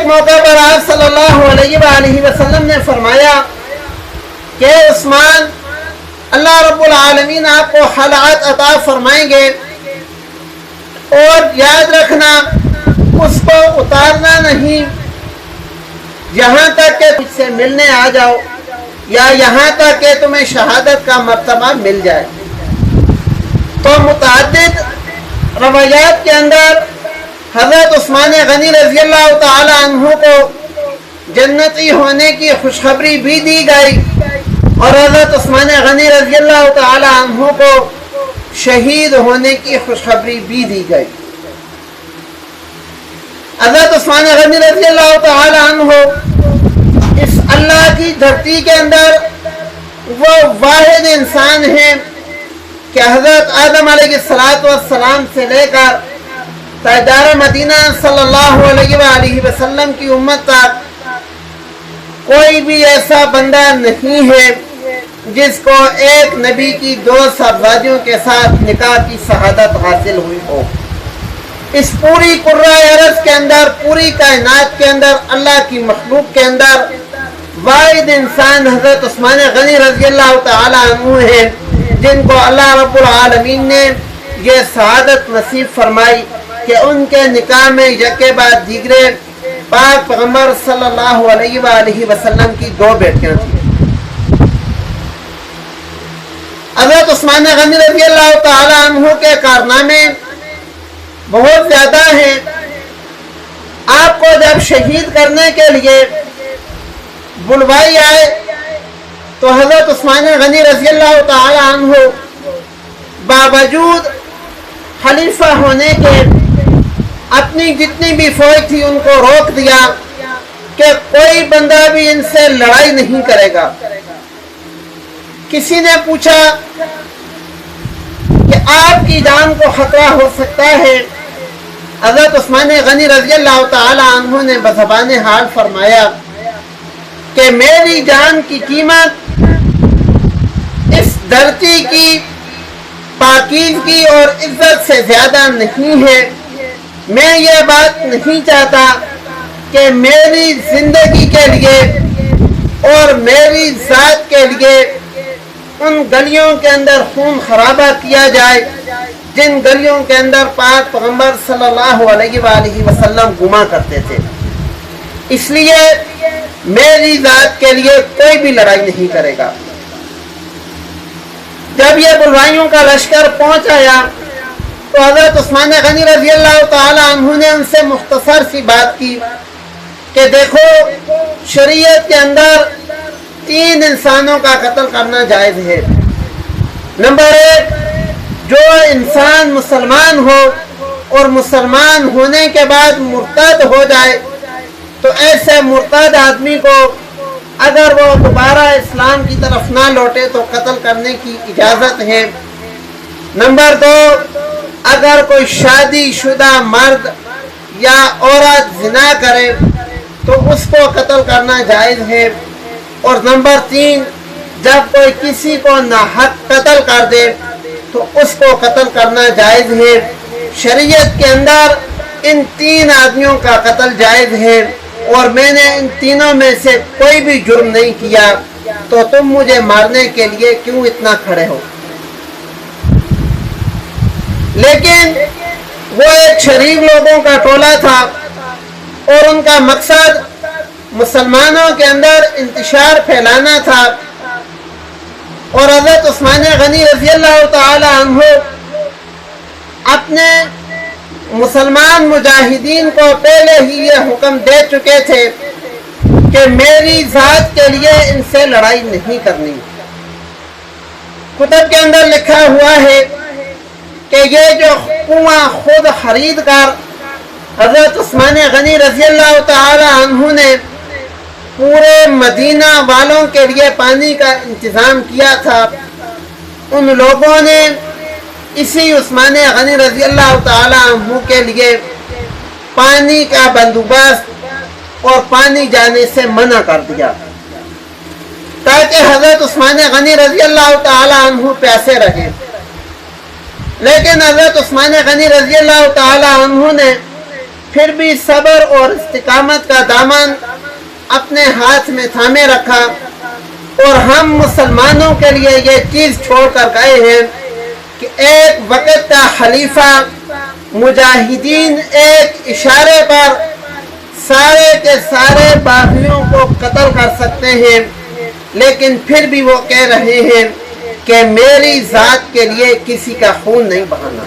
ایک موقع پر آپ صلی اللہ علیہ وآلہ وسلم نے فرمایا کہ عثمان، اللہ رب العالمین آپ کو خلعت عطا فرمائیں گے، اور یاد رکھنا اس کو اتارنا نہیں یہاں تک کہ تجھ سے ملنے آ جاؤ، یا یہاں تک کہ تمہیں شہادت کا مرتبہ مل جائے۔ تو متعدد روایات کے اندر حضرت عثمان غنی رضی اللہ تعالی عنہ کو جنتی ہونے کی خوشخبری بھی دی گئی، اور حضرت عثمان غنی رضی اللہ تعالی عنہ کو شہید ہونے کی خوشخبری بھی دی گئی۔ حضرت عثمان غنی رضی اللہ تعالی عنہ اس اللہ کی دھرتی کے اندر وہ واحد انسان ہیں کہ حضرت آدم علیہ السلام سے لے کر تاجدار مدینہ صلی اللہ علیہ وآلہ وسلم کی امت تک کوئی بھی ایسا بندہ نہیں ہے جس کو ایک نبی کی دو صاحبزادیوں کے ساتھ نکاح کی شہادت حاصل ہوئی ہو۔ اس پوری قرۂ ارض کے اندر، پوری کائنات کے اندر، اللہ کی مخلوق کے اندر واحد انسان حضرت عثمان غنی رضی اللہ تعالی عنہ ہیں جن کو اللہ رب العالمین نے یہ سعادت نصیب فرمائی کہ ان کے نکاح میں یکے بعد دیگرے پاک پیغمبر صلی اللہ علیہ وآلہ وسلم کی دو بیٹیاں تھیں۔ حضرت عثمان غنی رضی اللہ تعالی عنہ کے کارنامے بہت زیادہ ہیں۔ آپ کو جب شہید کرنے کے لیے بلوائی آئے تو حضرت عثمان غنی رضی اللہ تعالی عنہ باوجود خلیفہ ہونے کے اپنی جتنی بھی فوج تھی ان کو روک دیا کہ کوئی بندہ بھی ان سے لڑائی نہیں کرے گا۔ کسی نے پوچھا کہ آپ کی جان کو خطرہ ہو سکتا ہے؟ حضرت عثمان غنی رضی اللہ تعالی عنہ نے بزبان حال فرمایا کہ میری جان کی قیمت اس دھرتی کی پاکیزگی اور عزت سے زیادہ نہیں ہے۔ میں یہ بات نہیں چاہتا کہ میری زندگی کے لیے اور میری ذات کے لیے ان گلیوں کے اندر خون خرابہ کیا جائے جن گلیوں کے اندر پاک پیغمبر صلی اللہ علیہ وآلہ وسلم گھوما کرتے تھے۔ اس لیے میری ذات کے لیے کوئی بھی لڑائی نہیں کرے گا۔ جب یہ بلوائیوں کا لشکر پہنچ آیا تو حضرت عثمان غنی رضی اللہ تعالی عنہ نے ان سے مختصر سی بات کی کہ دیکھو، شریعت کے اندر 3 انسانوں کا قتل کرنا جائز ہے۔ نمبر 1، جو انسان مسلمان ہو اور مسلمان ہونے کے بعد مرتد ہو جائے تو ایسے مرتد آدمی کو اگر وہ دوبارہ اسلام کی طرف نہ لوٹے تو قتل کرنے کی اجازت ہے۔ نمبر 2، اگر کوئی شادی شدہ مرد یا عورت زنا کرے تو اس کو قتل کرنا جائز ہے۔ اور نمبر 3، جب کوئی کسی کو ناحق قتل کر دے تو اس کو قتل کرنا جائز ہے۔ شریعت کے اندر ان 3 آدمیوں کا قتل جائز ہے، اور میں نے ان تینوں میں سے کوئی بھی جرم نہیں کیا، تو تم مجھے مارنے کے لیے کیوں اتنا کھڑے ہو؟ لیکن وہ ایک شریف لوگوں کا ٹولہ تھا اور ان کا مقصد مسلمانوں کے اندر انتشار پھیلانا تھا، اور حضرت عثمان غنی رضی اللہ تعالی عنہ اپنے مسلمان مجاہدین کو پہلے ہی یہ حکم دے چکے تھے کہ میری ذات کے لیے ان سے لڑائی نہیں کرنی۔ کتب کے اندر لکھا ہوا ہے کہ یہ جو کنواں خود خرید کر حضرت عثمان غنی رضی اللہ تعالی عنہ نے پورے مدینہ والوں کے لیے پانی کا انتظام کیا تھا، ان لوگوں نے اسی عثمان غنی رضی اللہ تعالی عنہ کے لیے پانی کا بندوبست اور پانی جانے سے منع کر دیا تاکہ حضرت عثمان غنی رضی اللہ تعالی عنہ پیاسے رہے۔ لیکن حضرت عثمان غنی رضی اللہ تعالی عنہ نے پھر بھی صبر اور استقامت کا دامن اپنے ہاتھ میں تھامے رکھا، اور ہم مسلمانوں کے لیے یہ چیز چھوڑ کر گئے ہیں کہ ایک وقت کا خلیفہ مجاہدین ایک اشارے پر سارے کے سارے باغیوں کو قتل کر سکتے ہیں، لیکن پھر بھی وہ کہہ رہے ہیں کہ میری ذات کے لیے کسی کا خون نہیں بہانا۔